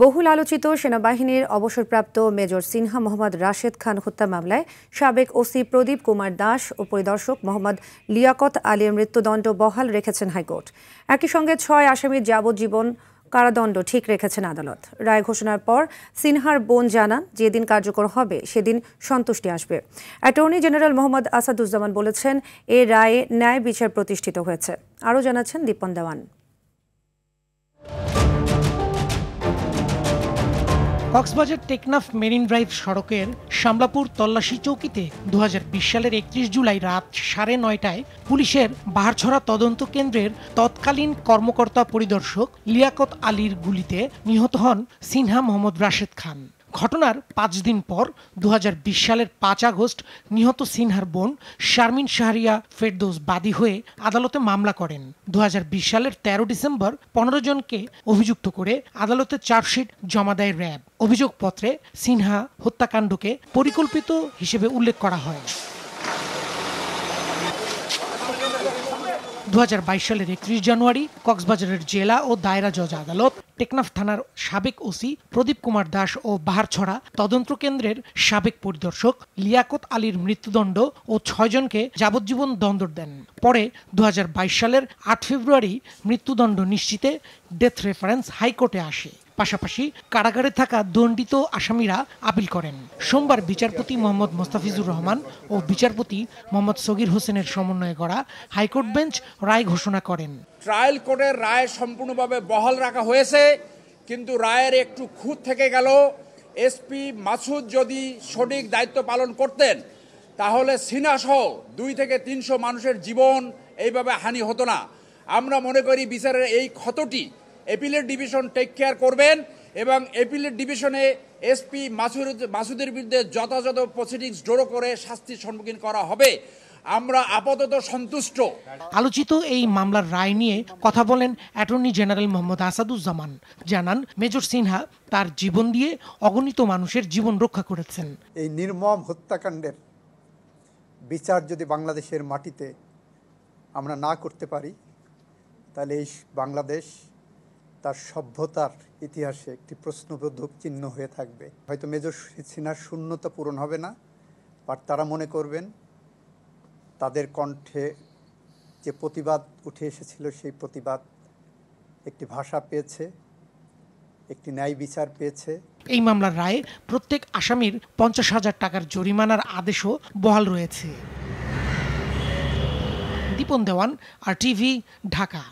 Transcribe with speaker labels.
Speaker 1: বহুল আলোচিত সেনাবাহিনীর অবসরপ্রাপ্ত মেজর সিনহা মোহাম্মদ রাশেদ খান হত্যা মামলায় সাবেক ওসি প্রদীপ কুমার দাস ও পরিদর্শক মোহাম্মদ লিয়াকত আলীর মৃত্যুদণ্ড বহাল রেখেছেন হাইকোর্ট। একই সঙ্গে ৬ আসামির যাবজ্জীবন কারাদণ্ড ঠিক রেখেছেন আদালত। রায় ঘোষণার পর সিনহার বোন জানান, যেদিন কার্যকর হবে সেদিন সন্তুষ্টি আসবে। অ্যাটর্নি জেনারেল মোহাম্মদ আসাদুজ্জামান বলেছেন, এ রায়ে ন্যায় বিচার প্রতিষ্ঠিত হয়েছে। আরও জানাচ্ছেন দীপন দেওয়ান।
Speaker 2: কক্সবাজার টেকনাফ মেরিন ড্রাইভ সড়কের শামলাপুর তল্লাশি চৌকিতে 2020 সালের 31 জুলাই রাত 9:30টায় পুলিশের বাহারছড়া তদন্ত কেন্দ্রের তৎকালীন কর্মকর্তা পরিদর্শক লিয়াকত আলীর গুলিতে নিহত হন সিনহা মোহাম্মদ রাশেদ খান। ঘটনার 5 দিন পর 2020 সালের 5 আগস্ট নিহত সিনহার বোন শারমিন শাহরিয়া ফেরদৌস বাদী হয়ে আদালতে মামলা করেন। 2020 সালের 13 ডিসেম্বর 15 জনকে অভিযুক্ত করে আদালতে চার্জশিট জমা দেয় র্যাব। অভিযোগপত্রে সিনহা হত্যাকাণ্ডকে পরিকল্পিত হিসেবে উল্লেখ করা হয়। 2022 সালের 31 জানুয়ারি কক্সবাজারের জেলা ও দায়রা জজ আদালত টেকনাফ থানার সাবেক ওসি প্রদীপ কুমার দাস ও বাহারছড়া তদন্ত কেন্দ্রের সাবেক পরিদর্শক লিয়াকত আলীর মৃত্যুদণ্ড ও 6 জনকে যাবজ্জীবন দণ্ড দেন। পরে 2022 সালের 8 ফেব্রুয়ারি মৃত্যুদণ্ড নিশ্চিতে ডেথ রেফারেন্স হাইকোর্টে আসে। পাশাপাশি কারাগারে থাকা দণ্ডিত আসামিরা আপিল করেন। সোমবার বিচারপতি মোহাম্মদ মোস্তাফিজুর রহমান ও বিচারপতি মোহাম্মদ সগির হোসেনের সমন্বয়ে করা হাইকোর্ট বেঞ্চ রায় ঘোষণা করেন।
Speaker 3: ট্রায়াল কোর্টের রায় সম্পূর্ণভাবে বহাল রাখা হয়েছে, কিন্তু রায়ের একটু খুঁত থেকে গেল। এসপি মাসুদ যদি সঠিক দায়িত্ব পালন করতেন তাহলে সিনহা সহ 200 থেকে 300 মানুষের জীবন এইভাবে হানি হতো না। আমরা মনে করি বিচারের এই ক্ষতটি অ্যাপিলেট ডিভিশন টেক কেয়ার করবেন এবং অ্যাপিলেট ডিভিশনে এসপি মাসুদের বিরুদ্ধে যথাযথ প্রসিডিংস জোড়ো করে শাস্তির সম্মুখীন করা হবে। আমরা আপাতত সন্তুষ্ট।
Speaker 2: আলোচিত এই মামলার রায় নিয়ে কথা বলেন অ্যাটর্নি জেনারেল মোহাম্মদ আসাদুজ্জামান। জানান, মেজর সিনহা তার জীবন দিয়ে অগণিত মানুষের জীবন রক্ষা করেছেন।
Speaker 4: এই নির্মম হত্যাকাণ্ডের বিচার যদি বাংলাদেশের মাটিতে আমরা না করতে পারি, তাহলে এই বাংলাদেশ তার সভ্যতার ইতিহাসে একটি প্রশ্নবোধক চিহ্ন হয়ে থাকবে। হয়তো মেজর সিনহার শূন্যতা পূরণ হবে না, বাট তারা মনে করবেন তাদের কণ্ঠে যে প্রতিবাদ উঠে এসেছিল সেই প্রতিবাদ একটি ভাষা পেয়েছে, একটি ন্যায় বিচার পেয়েছে।
Speaker 2: এই মামলার রায়ে প্রত্যেক আসামির 50,000 টাকার জরিমানার আদেশও বহাল রয়েছে। দীপন দেওয়ান, RTV, ঢাকা।